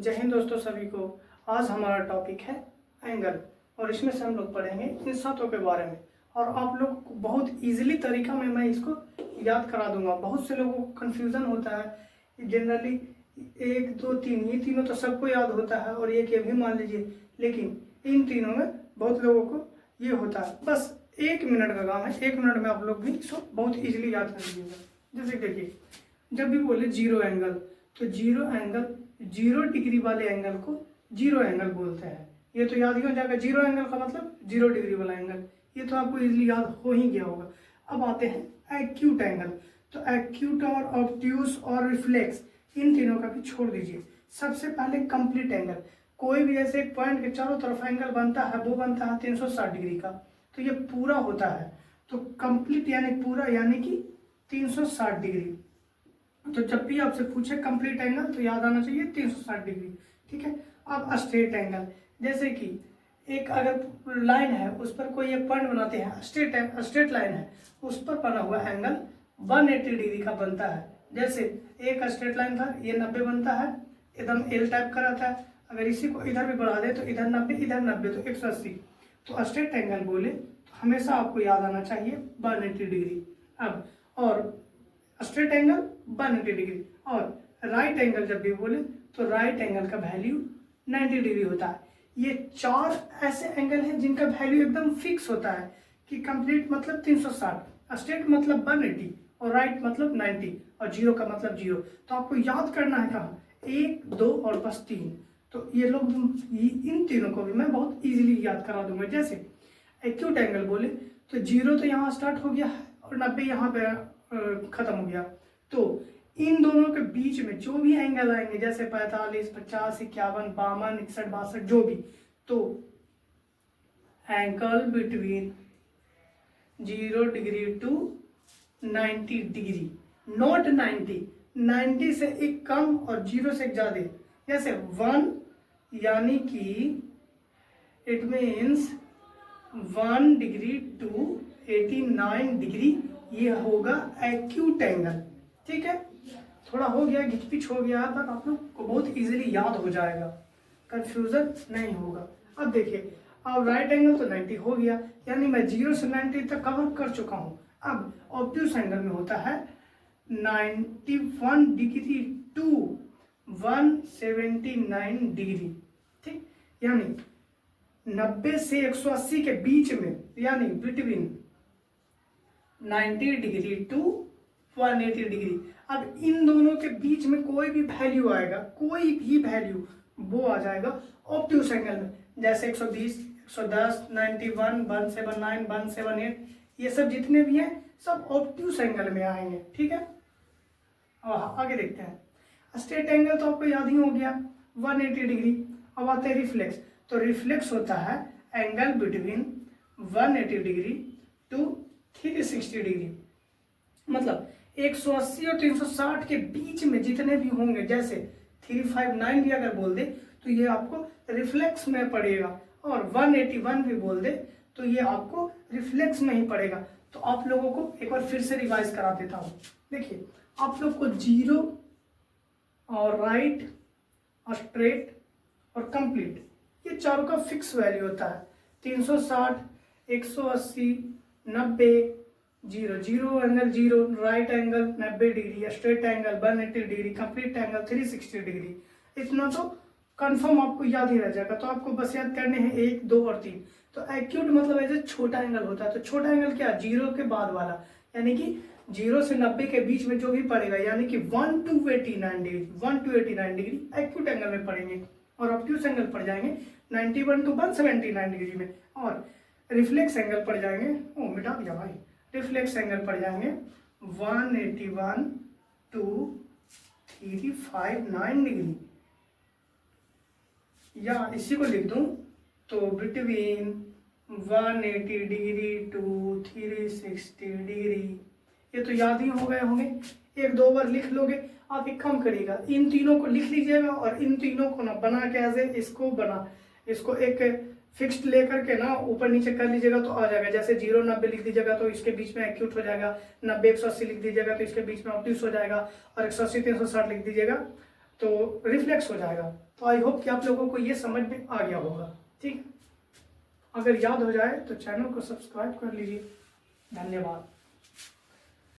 जय हिंद दोस्तों सभी को। आज हमारा टॉपिक है एंगल और इसमें से हम लोग पढ़ेंगे इन सातों के बारे में और आप लोग को बहुत इजीली तरीका में मैं इसको याद करा दूंगा। बहुत से लोगों को कन्फ्यूज़न होता है जनरली 1 2 3 ये तीनों तो सबको याद होता है और एक ये भी मान लीजिए, लेकिन इन तीनों में बहुत लोगों को ये होता है। बस 1 मिनट का काम है, 1 मिनट में आप लोग भी इसको बहुत ईजिली याद कर लीजिएगा। जैसे देखिए, जब भी बोले जीरो एंगल तो जीरो एंगल 0 डिग्री वाले एंगल को जीरो एंगल बोलते हैं। ये तो याद ही हो जाएगा, जीरो एंगल का मतलब 0 डिग्री वाला एंगल। ये तो आपको इजीली याद हो ही गया होगा। अब आते हैं एक्यूट एंगल। तो एक्यूट और ऑब्ट्यूस और रिफ्लेक्स इन तीनों का भी छोड़ दीजिए। सबसे पहले कंप्लीट एंगल, कोई भी ऐसे एक पॉइंट के चारों तरफ एंगल बनता है, वो बनता है 360 डिग्री का। तो ये पूरा होता है, तो कंप्लीट यानी पूरा यानी कि 360 डिग्री। तो जब भी आपसे पूछे कंप्लीट एंगल तो याद आना चाहिए 360 डिग्री। ठीक है। अब स्ट्रेट एंगल, जैसे कि एक अगर लाइन है उस पर कोई एक पॉइंट बनाते हैं, स्ट्रेट लाइन है, उस पर बना हुआ एंगल 180 डिग्री का बनता है। जैसे एक स्ट्रेट लाइन था, ये 90 बनता है, एकदम एल टाइप का रहता है। अगर इसी को इधर भी बढ़ा दे तो इधर 90 इधर 90 तो 180। तो स्ट्रेट एंगल बोले तो हमेशा आपको याद आना चाहिए 180 डिग्री। अब और स्ट्रेट एंगल 180 डिग्री और राइट एंगल जब भी बोले तो राइट एंगल का वैल्यू 90 डिग्री होता है। ये 4 ऐसे एंगल हैं जिनका वैल्यू एकदम फिक्स होता है कि कंप्लीट मतलब 360, स्ट्रेट मतलब 180 और राइट मतलब 90 और जीरो का मतलब 0। तो आपको याद करना है कहाँ, 1 2 और बस 3। तो ये लोग इन तीनों को भी मैं बहुत इजीली याद करा दूंगा। जैसे एक्यूट एंगल बोले तो 0 तो यहाँ स्टार्ट हो गया और 90 यहाँ पे खत्म हो गया। तो इन दोनों के बीच में जो भी एंगल आएंगे, जैसे 45 50 51 52 61 62 जो भी, तो angle between 0 degree to 90 degree, not 90 से एक कम और 0 से एक ज्यादा। जैसे 1 यानी कि it means 1 degree to 89 degree, ये होगा एक्यूट एंगल। ठीक है, थोड़ा हो गया घिचपिच हो गया पर आप लोग को बहुत इजीली याद हो जाएगा, कंफ्यूजन नहीं होगा। अब देखिए, अब राइट एंगल तो 90 हो गया, यानी मैं 0 से 90 तक कवर कर चुका हूँ। अब ऑब्ट्यूस एंगल में होता है 91 डिग्री टू 179 डिग्री। ठीक, यानी 90 से 180 के बीच में, यानी बिटवीन 90 डिग्री टू 180 डिग्री। अब इन दोनों के बीच में कोई भी वैल्यू आएगा, कोई भी वैल्यू, वो आ जाएगा ऑब्ट्यूस एंगल में। जैसे 120 110 91 179 178, ये सब जितने भी हैं सब ऑब्ट्यूस एंगल में आएंगे। ठीक है, और आगे देखते हैं। स्ट्रेट एंगल तो आपको याद ही हो गया 180 डिग्री। अब आते हैं रिफ्लेक्स। तो रिफ्लेक्स होता है angle between 180 degree to 360 degree, मतलब 180 और 360 के बीच में जितने भी होंगे, जैसे 359 भी अगर बोल दे तो ये आपको रिफ्लेक्स में पड़ेगा, और 181 भी बोल दे तो ये आपको रिफ्लेक्स में ही पड़ेगा। तो आप लोगों को एक बार फिर से रिवाइज करा देता हूँ। देखिए, आप लोग को 0 और राइट और स्ट्रेट और कंप्लीट, ये चारों का फिक्स वैल्यू होता है। 360 180 90 0 0 angle 0, right angle 90 degree, straight angle 180 degree, complete angle 360 degree. इतना तो कंफर्म आपको याद ही रह जाएगा। तो आपको बस याद करने हैं 1 2 और 3। तो एक्यूट मतलब ऐसे छोटा एंगल होता है। तो छोटा एंगल क्या, 0 के बाद वाला, यानी कि 0 से 90 के बीच में जो भी पड़ेगा, यानी कि 1 to 89 degree, 1 to 89 degree acute angle में पड़ेंगे। और ऑब्ट्यूस एंगल पड़ जाएंगे 91 to 179 डिग्री में। और रिफ्लेक्स एंगल पड़ जाएंगे, ओ मिटा दिया भाई, रिफ्लेक्स एंगल पड़ जाएंगे 181 to 359 डिग्री, या इसी को लिख दूं तो बिटवीन 180 डिग्री टू 360 डिग्री। ये तो याद ही हो गए होंगे, 1 2 बार लिख लोगे। आप एक काम करिएगा, इन तीनों को लिख लीजिएगा और इन तीनों को ना बना के ऐसे इसको एक फिक्स्ड लेकर के ना ऊपर नीचे कर लीजिएगा तो आ जाएगा। जैसे 0 90 लिख दीजिएगा तो इसके बीच में एक्यूट हो जाएगा, 90 180 लिख दीजिएगा तो इसके बीच में ऑब्ट्यूस हो जाएगा, और 180 360 लिख दीजिएगा तो रिफ्लेक्स हो जाएगा। तो आई होप कि आप लोगों को ये समझ में आ गया होगा। ठीक, अगर याद हो जाए तो चैनल को सब्सक्राइब कर लीजिए। धन्यवाद।